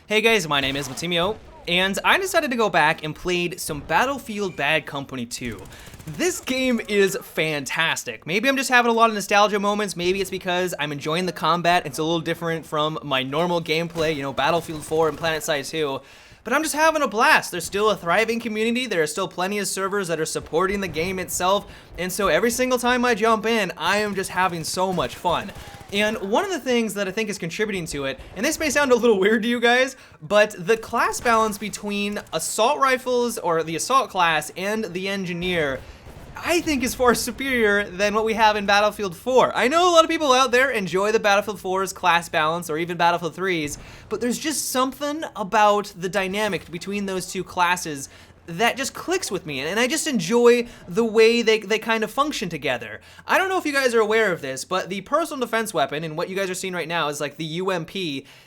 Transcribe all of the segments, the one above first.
Hey guys, my name is Matimio, and I decided to go back and played some Battlefield Bad Company 2. This game is fantastic. Maybe I'm just having a lot of nostalgia moments, maybe it's because I'm enjoying the combat, it's a little different from my normal gameplay, you know, Battlefield 4 and PlanetSide 2. But I'm just having a blast. There's still a thriving community, there are still plenty of servers that are supporting the game itself, and so every single time I jump in, I am just having so much fun. And one of the things that I think is contributing to it, and this may sound a little weird to you guys, but the class balance between assault rifles, or the assault class, and the engineer, I think is far superior than what we have in Battlefield 4. I know a lot of people out there enjoy the Battlefield 4's class balance, or even Battlefield 3's, but there's just something about the dynamic between those two classes that just clicks with me, and I just enjoy the way they kind of function together. I don't know if you guys are aware of this, but the personal defense weapon, and what you guys are seeing right now is like the UMP,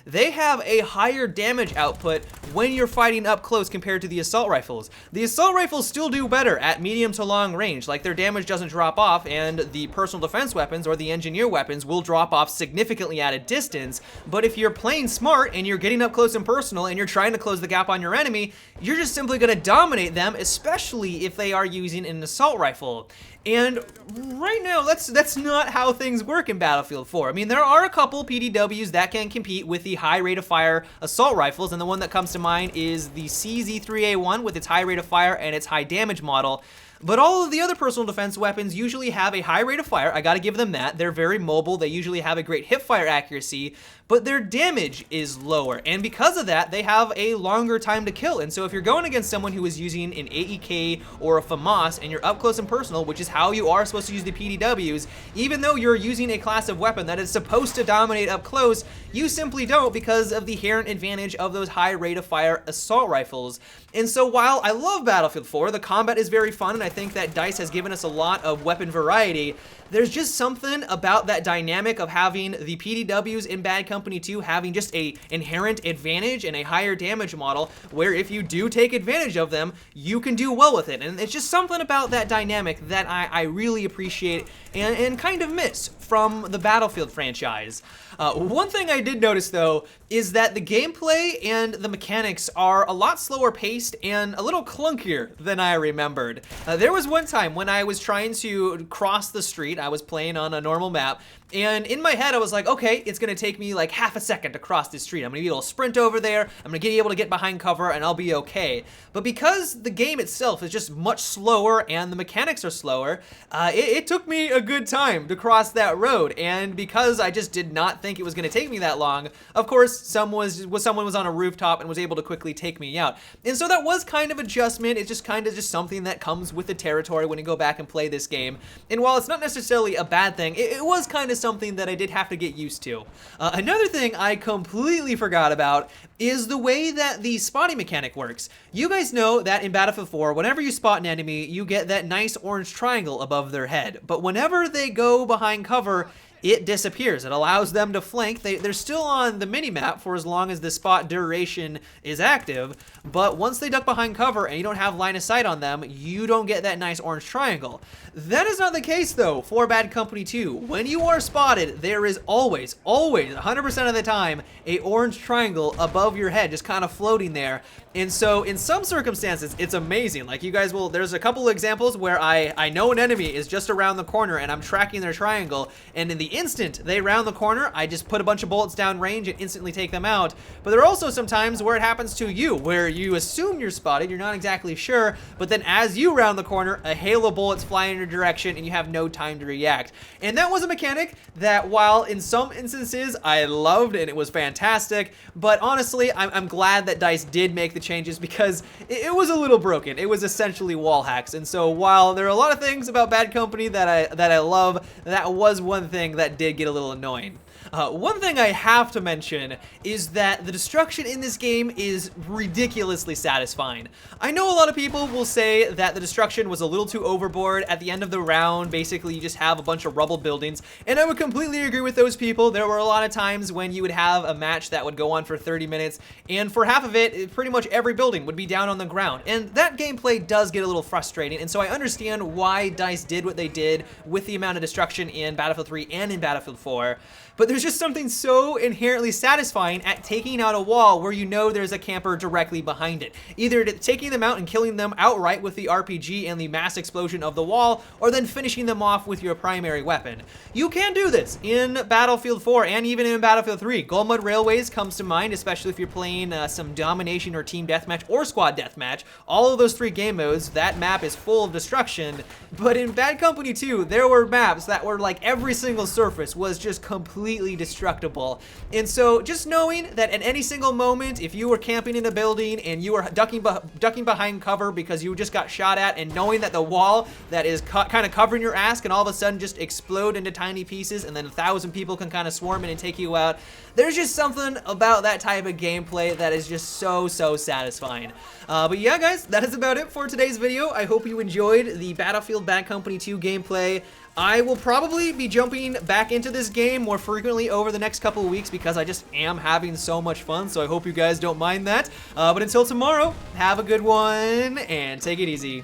they have a higher damage output when you're fighting up close compared to the assault rifles. The assault rifles still do better at medium to long range, like their damage doesn't drop off, and the personal defense weapons or the engineer weapons will drop off significantly at a distance, but if you're playing smart and you're getting up close and personal and you're trying to close the gap on your enemy, you're just simply going to dominate them, especially if they are using an assault rifle. And right now, that's not how things work in Battlefield 4. I mean, there are a couple PDWs that can compete with the high rate of fire assault rifles, and the one that comes to mind is the CZ3A1 with its high rate of fire and its high damage model. But all of the other personal defense weapons usually have a high rate of fire. I gotta give them that. They're very mobile. They usually have a great hip-fire accuracy, but their damage is lower. And because of that, they have a longer time to kill. And so if you're going against someone who is using an AEK or a FAMAS and you're up close and personal, which is how you are supposed to use the PDWs, even though you're using a class of weapon that is supposed to dominate up close, you simply don't because of the inherent advantage of those high rate of fire assault rifles. And so while I love Battlefield 4, the combat is very fun, and I think that DICE has given us a lot of weapon variety, there's just something about that dynamic of having the PDWs in Bad Company 2 having just a inherent advantage and a higher damage model, where if you do take advantage of them, you can do well with it. And it's just something about that dynamic that I really appreciate and kind of miss from the Battlefield franchise. One thing I did notice though is that the gameplay and the mechanics are a lot slower paced and a little clunkier than I remembered. There was one time when I was trying to cross the street. I was playing on a normal map, and in my head I was like, okay, it's gonna take me like half a second to cross this street. I'm gonna be able to sprint over there, I'm gonna be able to get behind cover, and I'll be okay. But because the game itself is just much slower and the mechanics are slower, it took me a good time to cross that road. And because I just did not think it was gonna take me that long, of course someone was on a rooftop and was able to quickly take me out. And so that was kind of adjustment. It's just kind of just something that comes with the territory when you go back and play this game. And while it's not necessarily a bad thing, it was kind of something that I did have to get used to. Another thing I completely forgot about is the way that the spotting mechanic works. You guys know that in Battlefield 4, whenever you spot an enemy, you get that nice orange triangle above their head. But whenever they go behind cover, it disappears. It allows them to flank. They're still on the mini-map for as long as the spot duration is active, but once they duck behind cover and you don't have line of sight on them, you don't get that nice orange triangle. That is not the case though for Bad Company 2. When you are spotted, there is always, 100% of the time, a orange triangle above your head just kind of floating there. And so in some circumstances, it's amazing. Like you guys will, there's a couple of examples where I know an enemy is just around the corner and I'm tracking their triangle, and in the instant they round the corner, I just put a bunch of bullets down range and instantly take them out. But there are also some times where it happens to you, where you assume you're spotted, you're not exactly sure, but then as you round the corner, a hail of bullets fly in your direction and you have no time to react. And that was a mechanic that, while in some instances I loved and it was fantastic, but honestly, I'm glad that DICE did make the changes, because it was a little broken. It was essentially wall hacks. And so while there are a lot of things about Bad Company that I love, that was one thing that did get a little annoying. One thing I have to mention is that the destruction in this game is ridiculously satisfying. I know a lot of people will say that the destruction was a little too overboard. At the end of the round, basically you just have a bunch of rubble buildings, and I would completely agree with those people. There were a lot of times when you would have a match that would go on for 30 minutes, and for half of it, pretty much every building would be down on the ground, and that gameplay does get a little frustrating. And so I understand why DICE did what they did with the amount of destruction in Battlefield 3 and in Battlefield 4, but there's There's just something so inherently satisfying at taking out a wall where you know there's a camper directly behind it. Either taking them out and killing them outright with the RPG and the mass explosion of the wall, or then finishing them off with your primary weapon. You can do this in Battlefield 4 and even in Battlefield 3. Gold Mud Railways comes to mind, especially if you're playing some domination or team deathmatch or squad deathmatch. All of those 3 game modes, that map is full of destruction. But in Bad Company 2, there were maps that were like every single surface was just completely destructible. And so just knowing that at any single moment, if you were camping in a building and you were ducking behind cover because you just got shot at, and knowing that the wall that is kind of covering your ass can all of a sudden just explode into tiny pieces, and then 1,000 people can kind of swarm in and take you out. There's just something about that type of gameplay that is just so satisfying. But yeah, guys, that is about it for today's video. I hope you enjoyed the Battlefield Bad Company 2 gameplay. I will probably be jumping back into this game more frequently over the next couple of weeks because I just am having so much fun, so I hope you guys don't mind that. But until tomorrow, have a good one and take it easy.